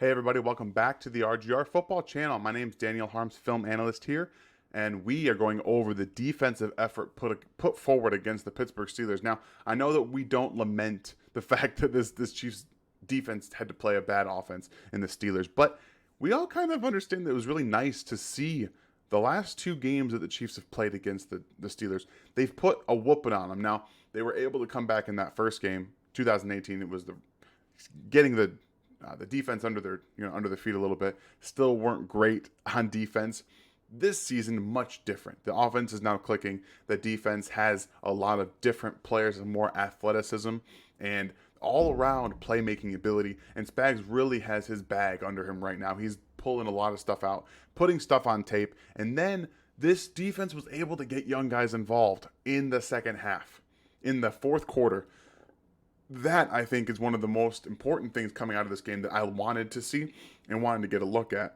Hey everybody, welcome back to the RGR Football Channel. My name is Daniel Harms, film analyst here, and we are going over the defensive effort put forward against the Pittsburgh Steelers. Now, I know that we don't lament the fact that this Chiefs defense had to play a bad offense in the Steelers, but we all kind of understand that it was really nice to see the last two games that the Chiefs have played against the Steelers. They've put a whooping on them. Now, they were able to come back in that first game, 2018. It was getting the defense under their feet a little bit. Still weren't great on defense. This season, much different. The offense is now clicking. The defense has a lot of different players and more athleticism and all around playmaking ability. And Spags really has his bag under him right now. He's pulling a lot of stuff out, putting stuff on tape. And then this defense was able to get young guys involved in the second half, in the fourth quarter. That, I think, is one of the most important things coming out of this game that I wanted to see and wanted to get a look at.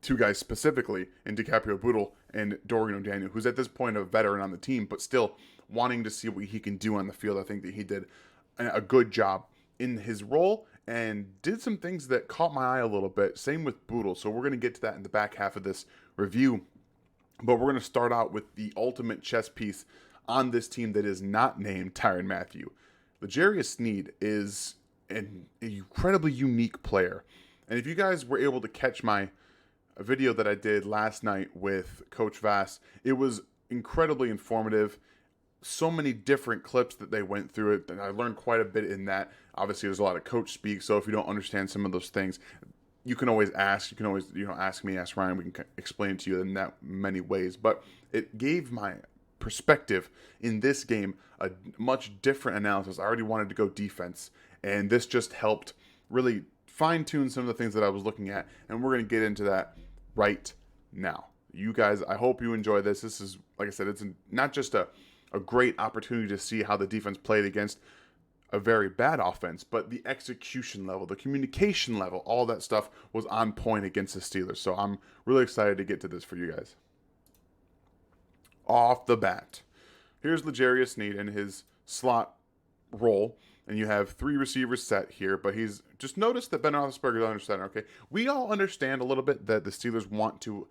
Two guys specifically, in DiCaprio Boodle and Dorian O'Daniel, who's at this point a veteran on the team, but still wanting to see what he can do on the field. I think that he did a good job in his role and did some things that caught my eye a little bit. Same with Boodle. So we're going to get to that in the back half of this review. But we're going to start out with the ultimate chess piece on this team that is not named Tyrann Mathieu. Sneed is an incredibly unique player. And if you guys were able to catch my video that I did last night with Coach Vass, it was incredibly informative. So many different clips that they went through it, and I learned quite a bit in that. Obviously, there's a lot of coach speak, so if you don't understand some of those things, you can always ask. You can always ask me, ask Ryan. We can explain it to you in that many ways. But it gave my perspective in this game a much different analysis. I already wanted to go defense, and this just helped really fine-tune some of the things that I was looking at, and we're going to get into that right now. You guys, I hope you enjoy this. This is, like I said, it's not just a great opportunity to see how the defense played against a very bad offense, but the execution level, the communication level, all that stuff was on point against the Steelers. So I'm really excited to get to this for you guys. Off the bat, here's Sneed in his slot role, and you have three receivers set here, but he's just noticed that Ben Roethlisberger is under center. Okay, we all understand a little bit that the Steelers want to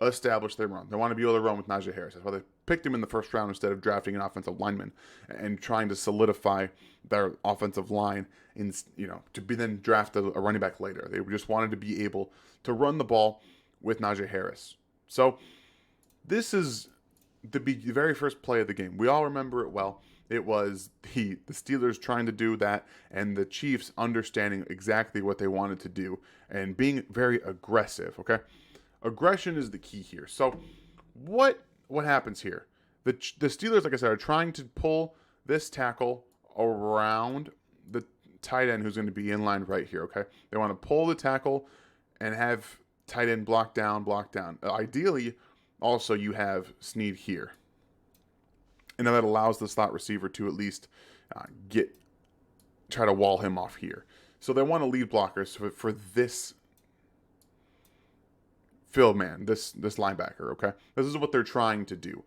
establish their run. They want to be able to run with Najee Harris. That's why they picked him in the first round instead of drafting an offensive lineman and trying to solidify their offensive line in, to be then draft a running back later. They just wanted to be able to run the ball with Najee Harris. So this is the very first play of the game. We all remember it well. It was the Steelers trying to do that and the Chiefs understanding exactly what they wanted to do and being very aggressive, okay? Aggression is the key here. So what happens here? The Steelers, like I said, are trying to pull this tackle around the tight end who's going to be in line right here, okay? They want to pull the tackle and have tight end block down. Ideally, also, you have Sneed here. And that allows the slot receiver to at least try to wall him off here. So they want to lead blockers for this field man, this linebacker, okay? This is what they're trying to do.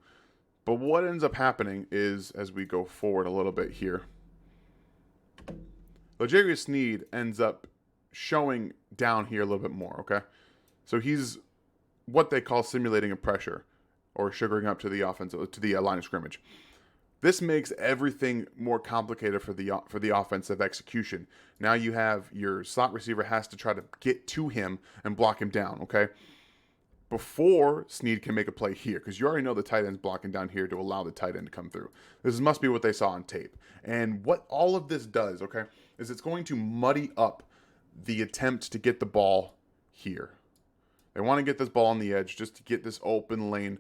But what ends up happening is, as we go forward a little bit here, Sneed ends up showing down here a little bit more, okay? So he's what they call simulating a pressure or sugaring up to the line of scrimmage. This makes everything more complicated for the offensive execution. Now you have your slot receiver has to try to get to him and block him down, okay? Before Sneed can make a play here, because you already know the tight end's blocking down here to allow the tight end to come through. This must be what they saw on tape. And what all of this does, okay, is it's going to muddy up the attempt to get the ball here. They want to get this ball on the edge just to get this open lane,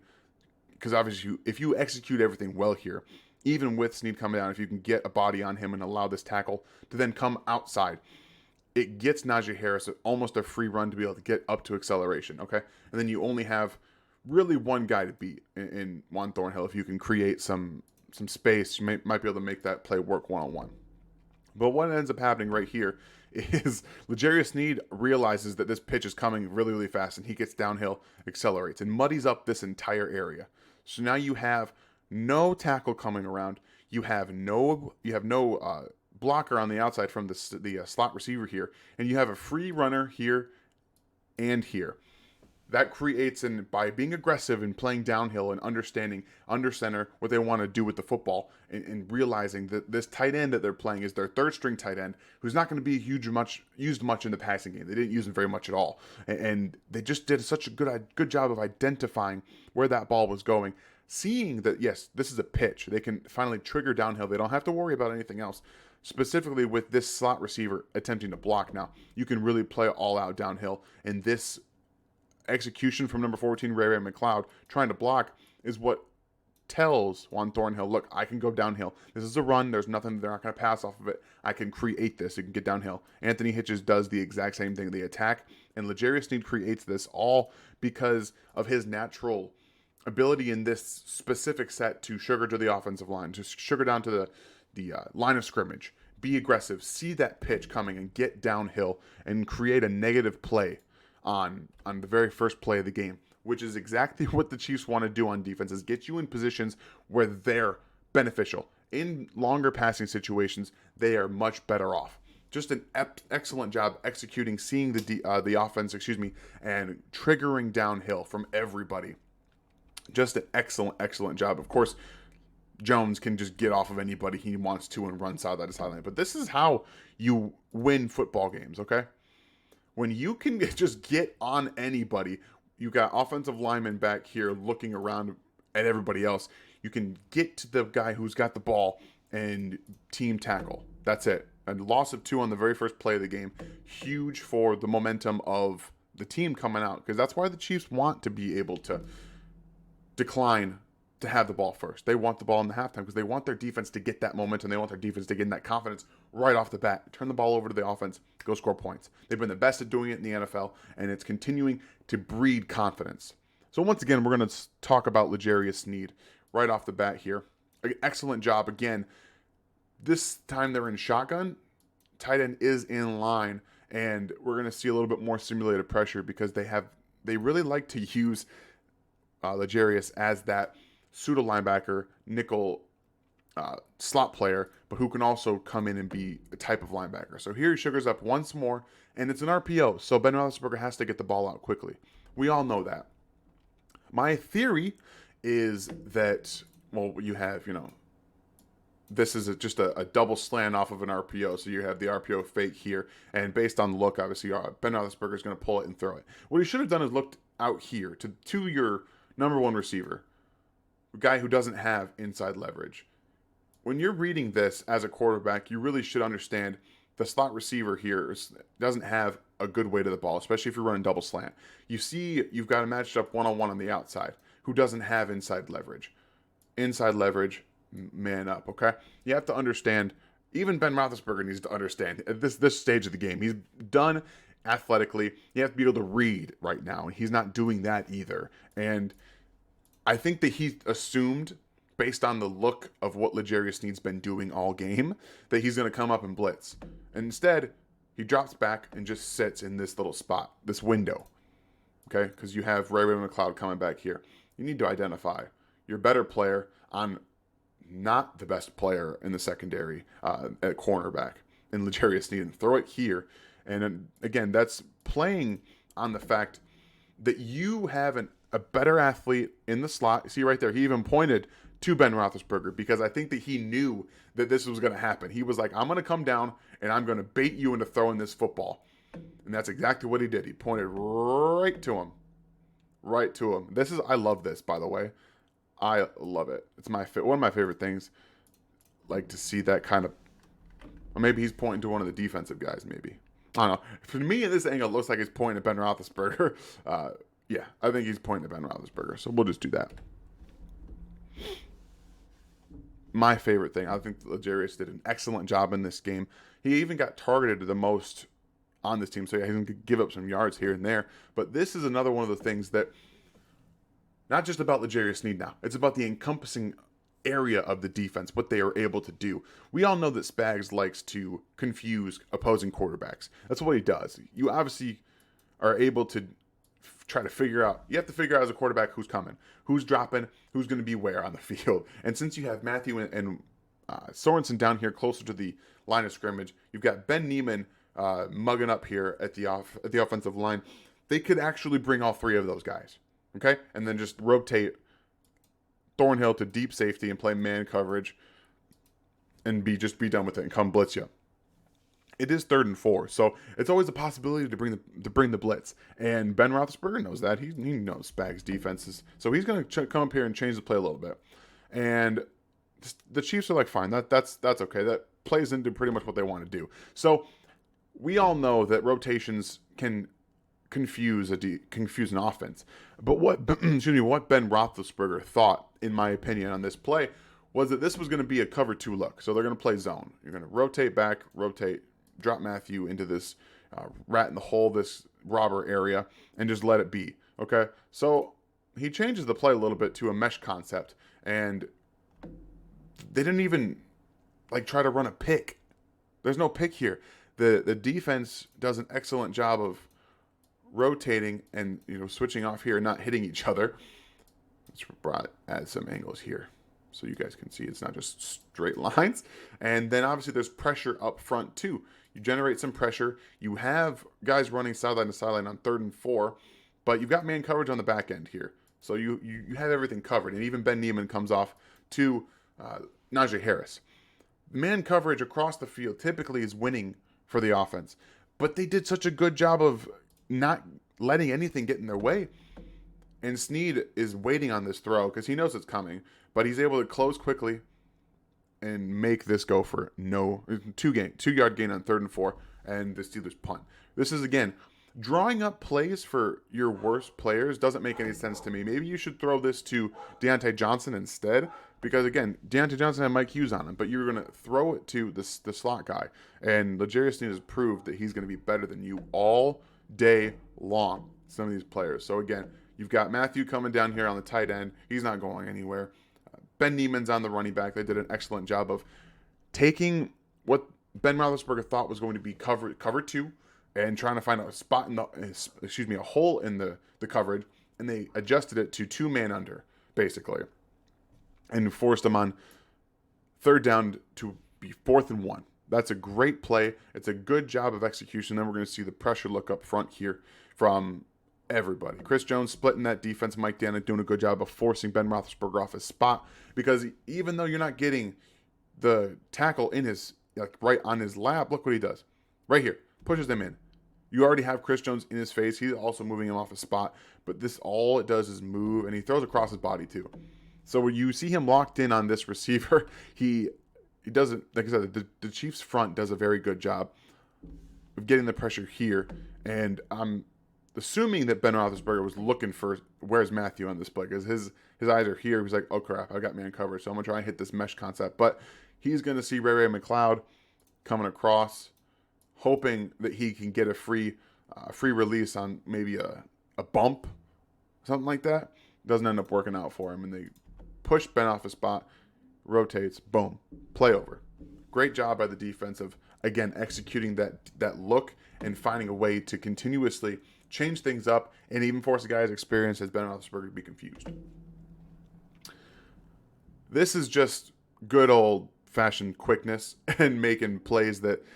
because obviously if you execute everything well here, even with Sneed coming down, if you can get a body on him and allow this tackle to then come outside, it gets Najee Harris almost a free run to be able to get up to acceleration, okay? And then you only have really one guy to beat in Juan Thornhill. If you can create some space, you might be able to make that play work one-on-one. But what ends up happening right here is Sneed realizes that this pitch is coming really, really fast, and he gets downhill, accelerates, and muddies up this entire area. So now you have no tackle coming around. You have no blocker on the outside from the slot receiver here, and you have a free runner here and here. That creates, and by being aggressive and playing downhill and understanding under center what they want to do with the football, and realizing that this tight end that they're playing is their third string tight end, who's not going to be used much in the passing game. They didn't use him very much at all, and they just did such a good job of identifying where that ball was going, seeing that yes, this is a pitch. They can finally trigger downhill. They don't have to worry about anything else. Specifically with this slot receiver attempting to block. Now you can really play all out downhill, and this execution from number 14, Ray McCloud, trying to block is what tells Juan Thornhill, look, I can go downhill. This is a run. There's nothing. They're not going to pass off of it. I can create this. It can get downhill. Anthony Hitchens does the exact same thing. They attack, and L'Jarius Sneed creates this all because of his natural ability in this specific set to sugar to the offensive line, to sugar down to the line of scrimmage, be aggressive, see that pitch coming, and get downhill and create a negative play on the very first play of the game, which is exactly what the Chiefs want to do on defense, is get you in positions where they're beneficial. In longer passing situations, they are much better off. Just an excellent job executing, seeing the offense, and triggering downhill from everybody. Just an excellent job. Of course, Jones can just get off of anybody he wants to and run sideline to sideline. But this is how you win football games, okay? When you can just get on anybody, you got offensive linemen back here looking around at everybody else. You can get to the guy who's got the ball and team tackle. That's it. A loss of 2 on the very first play of the game. Huge for the momentum of the team coming out, because that's why the Chiefs want to be able to decline to have the ball first. They want the ball in the halftime because they want their defense to get that momentum. They want their defense to get in that confidence right off the bat. Turn the ball over to the offense, go score points. They've been the best at doing it in the NFL, and it's continuing to breed confidence. So once again, we're going to talk about L'Jarius Sneed right off the bat here. Excellent job again. This time they're in shotgun. Tight end is in line, and we're going to see a little bit more simulated pressure because they really like to use L'Jarius as that pseudo linebacker, nickel slot player, but who can also come in and be a type of linebacker. So here he sugars up once more, and it's an RPO, so Ben Roethlisberger has to get the ball out quickly. We all know that. My theory is that, well, you have, this is just a double slant off of an RPO, so you have the RPO fake here, and based on the look, obviously, Ben Roethlisberger is going to pull it and throw it. What he should have done is looked out here to your number one receiver, a guy who doesn't have inside leverage. When you're reading this as a quarterback, you really should understand the slot receiver here doesn't have a good way to the ball, especially if you're running double slant. You see, you've got a matched up one-on-one on the outside who doesn't have inside leverage. Inside leverage, man up, okay? You have to understand, even Ben Roethlisberger needs to understand at this stage of the game. He's done athletically. You have to be able to read right now, and he's not doing that either. And I think that he assumed, based on the look of what L'Jarius Sneed's been doing all game, that he's going to come up and blitz. And instead, he drops back and just sits in this little spot, this window. Okay? Because you have Ray McCloud coming back here. You need to identify your better player on not the best player in the secondary at cornerback in L'Jarius Sneed, and throw it here. And again, that's playing on the fact that you have a better athlete in the slot. See right there, he even pointed to Ben Roethlisberger because I think that he knew that this was going to happen. He was like, I'm going to come down and I'm going to bait you into throwing this football. And that's exactly what he did. He pointed right to him. Right to him. I love this, by the way. I love it. It's one of my favorite things. Like to see that kind of, or maybe he's pointing to one of the defensive guys, maybe. I don't know. For me, in this angle, it looks like he's pointing at Ben Roethlisberger. Yeah, I think he's pointing at Ben Roethlisberger. So we'll just do that. My favorite thing, I think L'Jarius did an excellent job in this game. He even got targeted the most on this team, so yeah, he's going to give up some yards here and there. But this is another one of the things that, not just about L'Jarius Sneed now, it's about the encompassing area of the defense, what they are able to do. We all know that Spags likes to confuse opposing quarterbacks. That's what he does. You obviously are able to try to figure out, you have to figure out as a quarterback who's coming, who's dropping, who's going to be where on the field. And since you have Matthew and Sorensen down here closer to the line of scrimmage. You've got Ben Neiman mugging up here at the offensive line. They could actually bring all three of those guys, okay? And then just rotate Thornhill to deep safety and play man coverage and be done with it and come blitz you. It is 3rd and 4, so it's always a possibility to bring the blitz. And Ben Roethlisberger knows that. He knows Spags defenses, so he's going to come up here and change the play a little bit. And the Chiefs are like, fine, that's okay. That plays into pretty much what they want to do. So we all know that rotations can confuse an offense. But what Ben Roethlisberger thought, in my opinion, on this play was that this was going to be a cover 2 look. So they're going to play zone. You're going to rotate back, drop Matthew into this rat in the hole, this robber area, and just let it be. Okay? So he changes the play a little bit to a mesh concept, and they didn't even try to run a pick. There's no pick here. The defense does an excellent job of rotating and switching off here and not hitting each other. Let's add some angles here so you guys can see it's not just straight lines. And then obviously there's pressure up front too. You generate some pressure. You have guys running sideline to sideline on 3rd and 4, but you've got man coverage on the back end here. So you have everything covered. And even Ben Neiman comes off to Najee Harris. Man coverage across the field typically is winning for the offense, but they did such a good job of not letting anything get in their way. And Sneed is waiting on this throw because he knows it's coming, but he's able to close quickly and make this go for 2-yard gain on 3rd and 4, and the Steelers punt. This is, again, drawing up plays for your worst players doesn't make any sense to me. Maybe you should throw this to Deontay Johnson instead, because, again, Deontay Johnson had Mike Hughes on him, but you're going to throw it to the slot guy. And L'Jarius Sneed has proved that he's going to be better than you all day long, some of these players. So, again, you've got Matthew coming down here on the tight end. He's not going anywhere. Ben Neiman's on the running back. They did an excellent job of taking what Ben Roethlisberger thought was going to be cover 2 and trying to find a spot a hole in the coverage, and they adjusted it to 2-man under, basically, and forced them on 3rd down to be 4th and 1. That's a great play. It's a good job of execution. Then we're going to see the pressure look up front here from everybody. Chris Jones splitting that defense. Mike Danick doing a good job of forcing Ben Roethlisberger off his spot, because even though you're not getting the tackle in his right on his lap, look what he does. Right here. Pushes them in. You already have Chris Jones in his face. He's also moving him off his spot, but this all it does is move, and he throws across his body too. So when you see him locked in on this receiver, he doesn't, like I said, the Chiefs front does a very good job of getting the pressure here, and I'm assuming that Ben Roethlisberger was looking for where's Matthew on this play, because his eyes are here. He's like, oh crap, I got man covered, so I'm gonna try and hit this mesh concept. But he's gonna see Ray McLeod coming across, hoping that he can get a free release on maybe a bump, something like that. Doesn't end up working out for him, and they push Ben off his spot, rotates, boom, play over. Great job by the defense of, again, executing that look and finding a way to continuously change things up and even force a guy's experience as Ben Roethlisberger to be confused. This is just good old-fashioned quickness and making plays that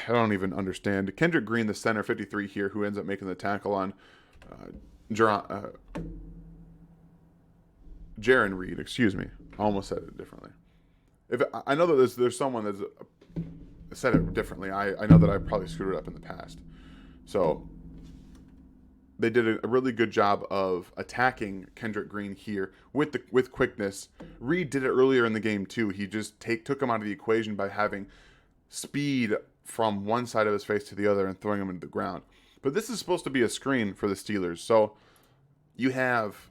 I don't even understand. Kendrick Green, the center, 53 here, who ends up making the tackle on Jaron Reed, excuse me. I almost said it differently. I know that there's someone that's said it differently. I know that I probably screwed it up in the past. So they did a really good job of attacking Kendrick Green here with quickness. Reed did it earlier in the game too. He just took him out of the equation by having speed from one side of his face to the other and throwing him into the ground. But this is supposed to be a screen for the Steelers. So you have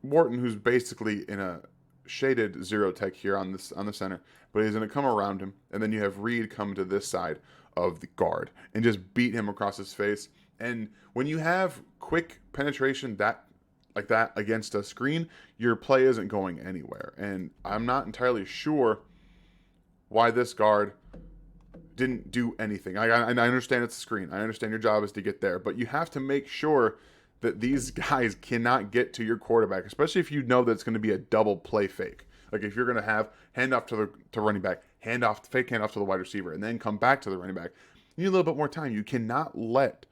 Wharton, who's basically in a shaded zero tech here on the center, but he's going to come around him, and then you have Reed come to this side of the guard and just beat him across his face. And when you have quick penetration like that against a screen, your play isn't going anywhere. And I'm not entirely sure why this guard didn't do anything. I understand it's a screen. I understand your job is to get there, but you have to make sure that these guys cannot get to your quarterback, especially if you know that it's going to be a double play fake. Like if you're going to have handoff to running back, fake handoff to the wide receiver, and then come back to the running back, you need a little bit more time. You cannot let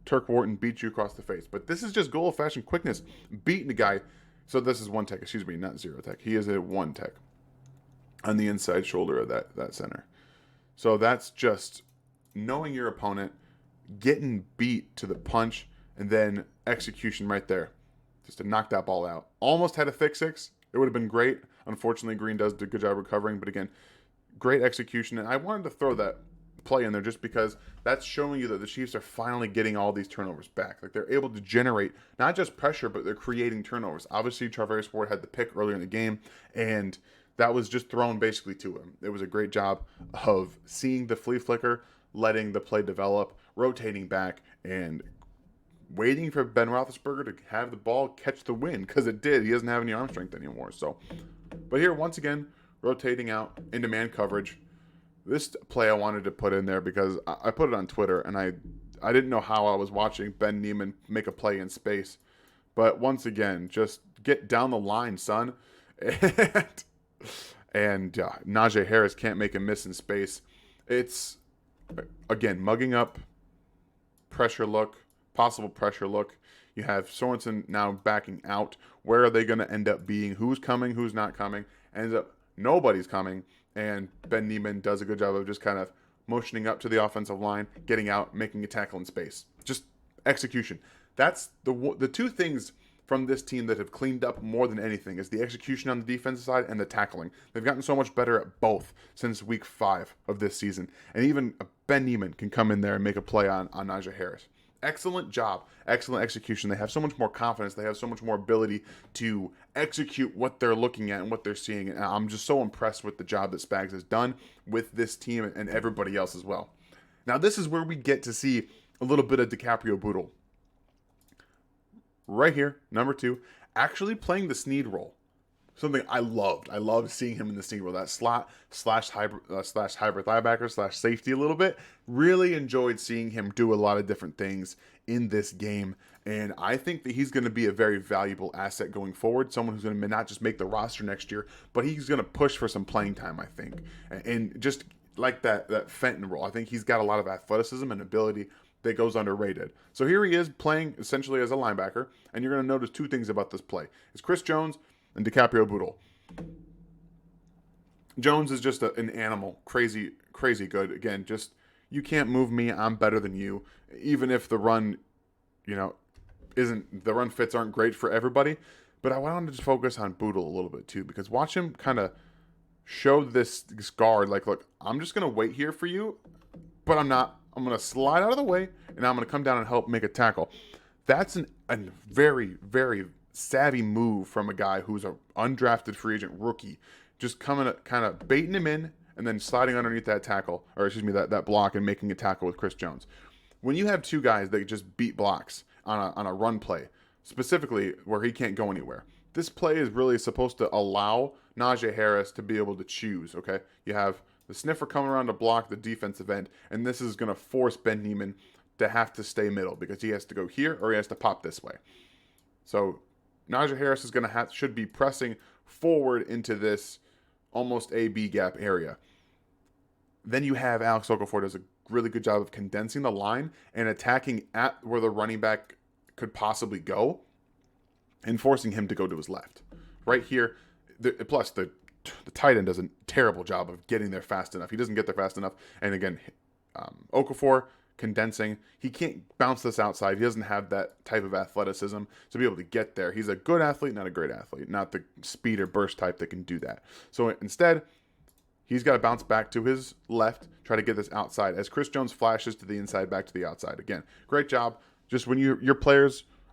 Turk Wharton beat you across the face. But this is just good old-fashioned quickness, beating the guy. So this is 1 tech, excuse me, not 0 tech. He is a 1 tech on the inside shoulder of that center. So that's just knowing your opponent, getting beat to the punch, and then execution right there. Just to knock that ball out. Almost had a thick 6. It would have been great. Unfortunately, Green does do a good job recovering. But again, great execution. And I wanted to throw that play in there just because that's showing you that the Chiefs are finally getting all these turnovers back. Like they're able to generate not just pressure, but they're creating turnovers. Obviously, Travaris Ward had the pick earlier in the game, and that was just thrown basically to him. It was a great job of seeing the flea flicker, letting the play develop, rotating back, and waiting for Ben Roethlisberger to have the ball catch the wind, because it did. He doesn't have any arm strength anymore. So, but here, once again, rotating out into man coverage. This play I wanted to put in there because I put it on Twitter, and I didn't know how I was watching Ben Niemann make a play in space. But once again, just get down the line, son. And Najee Harris can't make a miss in space. It's, again, mugging up, pressure look, possible pressure look. You have Sorensen now backing out. Where are they going to end up being? Who's coming? Who's not coming? Ends up nobody's coming. And Ben Niemann does a good job of just kind of motioning up to the offensive line, getting out, making a tackle in space. Just execution. That's the two things from this team that have cleaned up more than anything is the execution on the defensive side and the tackling. They've gotten so much better at both since week 5 of this season. And even Ben Niemann can come in there and make a play on Najee Harris. Excellent job. Excellent execution. They have so much more confidence. They have so much more ability to execute what they're looking at and what they're seeing. And I'm just so impressed with the job that Spags has done with this team and everybody else as well. Now, this is where we get to see a little bit of DiCaprio Bootle. Right here, number 2, actually playing the Sneed role. Something I loved. I loved seeing him in the Sneed role. That slot slash hybrid linebacker slash safety a little bit. Really enjoyed seeing him do a lot of different things in this game. And I think that he's going to be a very valuable asset going forward. Someone who's going to not just make the roster next year, but he's going to push for some playing time, I think. And just like that Fenton role, I think he's got a lot of athleticism and ability that goes underrated. So here he is playing essentially as a linebacker, and you're going to notice 2 things about this play. It's Chris Jones and DiCaprio Bootle. Jones is just an animal, crazy good. Again, just you can't move me. I'm better than you. Even if the run, the run fits aren't great for everybody. But I wanted to just focus on Bootle a little bit too, because watch him kind of show this guard, like, look, I'm just going to wait here for you, but I'm not. I'm going to slide out of the way, and I'm going to come down and help make a tackle. That's a very, very savvy move from a guy who's an undrafted free agent rookie, just coming, kind of baiting him in, and then sliding underneath that tackle, or excuse me, that block, and making a tackle with Chris Jones. When you have 2 guys that just beat blocks on a run play, specifically where he can't go anywhere, this play is really supposed to allow Najee Harris to be able to choose, okay? You have the sniffer coming around to block the defensive end, and this is going to force Ben Niemann to have to stay middle because he has to go here or he has to pop this way. So Najee Harris is should be pressing forward into this almost A-B gap area. Then you have Alex Okafor does a really good job of condensing the line and attacking at where the running back could possibly go and forcing him to go to his left. Right here, plus the tight end does a terrible job of getting there fast enough. He doesn't get there fast enough. And again, Okafor condensing. He can't bounce this outside. He doesn't have that type of athleticism to be able to get there. He's a good athlete, not a great athlete. Not the speed or burst type that can do that. So instead, he's got to bounce back to his left, try to get this outside as Chris Jones flashes to the inside, back to the outside. Again, great job. Just when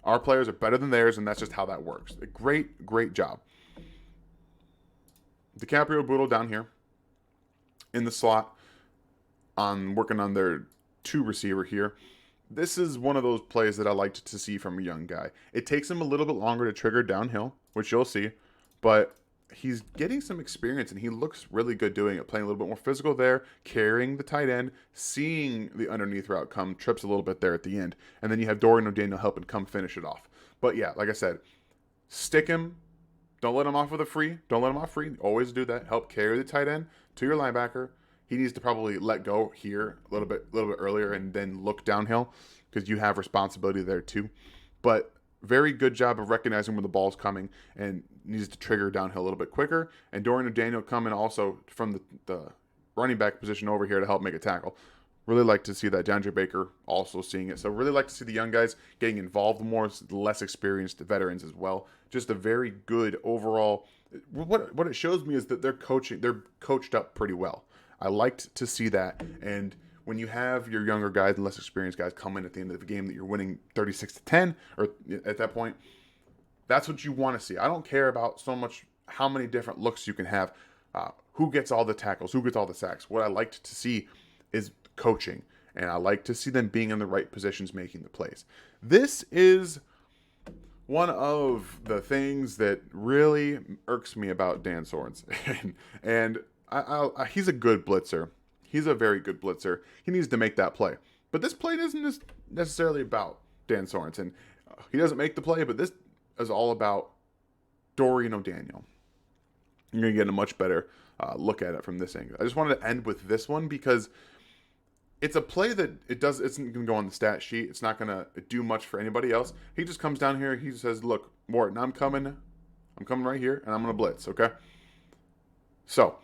our players are better than theirs, and that's just how that works. A great job. DiCaprio Bootle down here in the slot working on their 2 receiver here. This is one of those plays that I liked to see from a young guy. It takes him a little bit longer to trigger downhill, which you'll see, but he's getting some experience and he looks really good doing it, playing a little bit more physical there, carrying the tight end, seeing the underneath route come, trips a little bit there at the end, and then you have Dorian O'Daniel helping come finish it off. But yeah, like I said, stick him, Don't let him off with a free. Don't let him off free. Always do that. Help carry the tight end to your linebacker. He needs to probably let go here a little bit earlier and then look downhill because you have responsibility there too. But very good job of recognizing when the ball's coming and needs to trigger downhill a little bit quicker. And Dorian O'Daniel coming also from the running back position over here to help make a tackle. Really like to see that. DeAndre Baker also seeing it. So really like to see the young guys getting involved more, the less experienced veterans as well. Just a very good overall. What it shows me is that they're coached up pretty well. I liked to see that. And when you have your younger guys and less experienced guys come in at the end of the game that you're winning 36-10, or at that point, that's what you want to see. I don't care about so much how many different looks you can have, who gets all the tackles, who gets all the sacks. What I liked to see is coaching, and I like to see them being in the right positions making the plays. This is one of the things that really irks me about Dan Sorensen. and he's a good blitzer. He's a very good blitzer. He needs to make that play. But this play isn't necessarily about Dan Sorensen. He doesn't make the play, but this is all about Dorian O'Daniel. You're going to get a much better look at it from this angle. I just wanted to end with this one because it's a play that it isn't going to go on the stat sheet. It's not going to do much for anybody else. He just comes down here. He says, look, Morton, I'm coming right here, and I'm going to blitz, okay? So,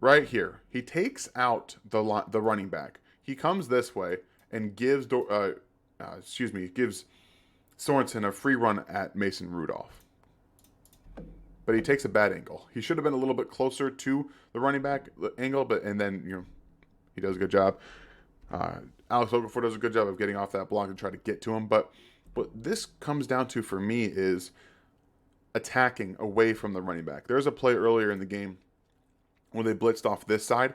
right here, he takes out the running back. He comes this way and gives Sorensen a free run at Mason Rudolph. But he takes a bad angle. He should have been a little bit closer to the running back angle, and then he does a good job. Alex Okafor does a good job of getting off that block and try to get to him. But what this comes down to for me is attacking away from the running back. There's a play earlier in the game when they blitzed off this side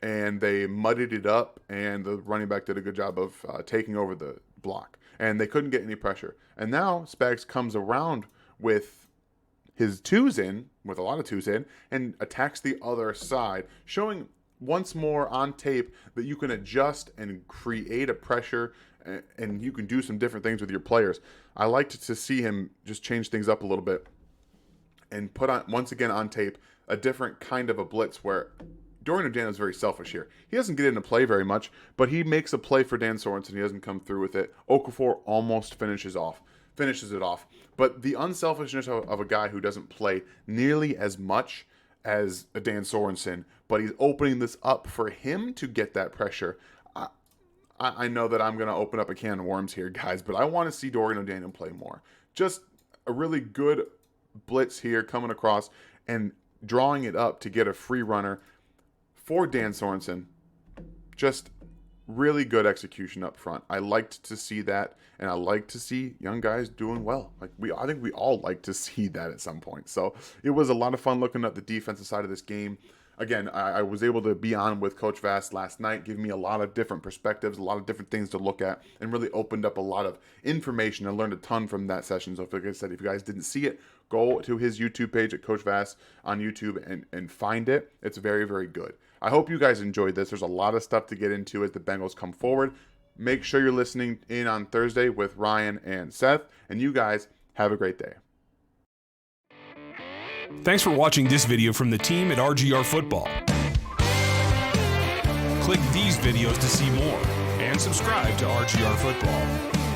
and they muddied it up, and the running back did a good job of taking over the block, and they couldn't get any pressure. And now Spags comes around with his with a lot of twos in, and attacks the other side, showing once more on tape that you can adjust and create a pressure, and you can do some different things with your players. I liked to see him just change things up a little bit and put on, once again on tape, a different kind of a blitz where Dorian O'Daniel is very selfish here. He doesn't get into play very much, but he makes a play for Dan Sorensen. He doesn't come through with it. Okafor almost finishes it off. But the unselfishness of a guy who doesn't play nearly as much as a Dan Sorensen, but he's opening this up for him to get that pressure. I know that I'm going to open up a can of worms here, guys, but I want to see Dorian O'Daniel play more. Just a really good blitz here coming across and drawing it up to get a free runner for Dan Sorensen. Just really good execution up front. I liked to see that, and I like to see young guys doing well. I think we all like to see that at some point. So it was a lot of fun looking at the defensive side of this game. Again, I was able to be on with Coach Vass last night, giving me a lot of different perspectives, a lot of different things to look at, and really opened up a lot of information. I learned a ton from that session. So like I said, if you guys didn't see it, go to his YouTube page at Coach Vass on YouTube and find it. It's very, very good. I hope you guys enjoyed this. There's a lot of stuff to get into as the Bengals come forward. Make sure you're listening in on Thursday with Ryan and Seth, and you guys have a great day. Thanks for watching this video from the team at RGR Football. Click these videos to see more and subscribe to RGR Football.